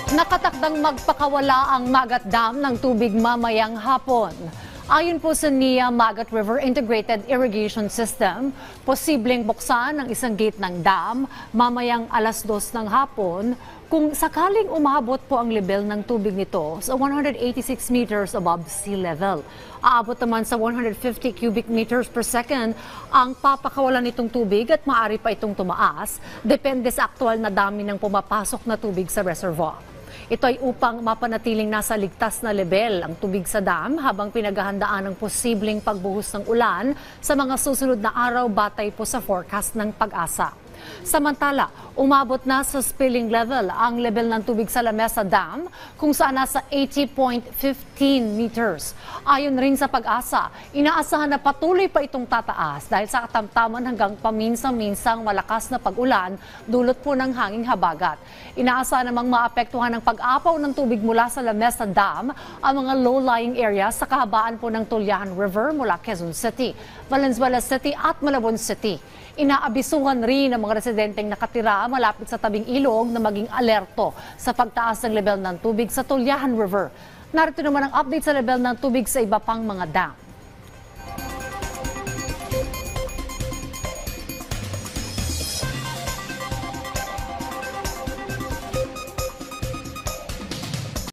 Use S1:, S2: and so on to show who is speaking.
S1: Nakatakdang magpakawala ang Magat Dam ng tubig mamayang hapon. Ayon po sa NIA Magat River Integrated Irrigation System, posibleng buksan ang isang gate ng dam mamayang alas 2 ng hapon kung sakaling umabot po ang level ng tubig nito sa 186 meters above sea level. Aabot naman sa 150 cubic meters per second ang papakawalan nitong tubig at maaari pa itong tumaas, depende sa aktual na dami ng pumapasok na tubig sa reservoir. Ito ay upang mapanatiling nasa ligtas na level ang tubig sa dam habang pinaghahandaan ng posibleng pagbuhos ng ulan sa mga susunod na araw batay po sa forecast ng Pag-asa. Samantala, umabot na sa spilling level ang level ng tubig sa Lamesa Dam kung saan nasa 80.15 meters. Ayon rin sa Pag-asa, inaasahan na patuloy pa itong tataas dahil sa katamtaman hanggang paminsan-minsang malakas na pag-ulan dulot po ng hanging habagat. Inaasahan namang maapektuhan ng pag-apaw ng tubig mula sa Lamesa Dam ang mga low-lying areas sa kahabaan po ng Tulyahan River mula Quezon City, Valenzuela City at Malabon City. Inaabisuhan rin ang mga residenteng nakatira malapit sa tabing ilog na maging alerto sa pagtaas ng level ng tubig sa Tulyahan River. Narito naman ang update sa level ng tubig sa iba pang mga dam.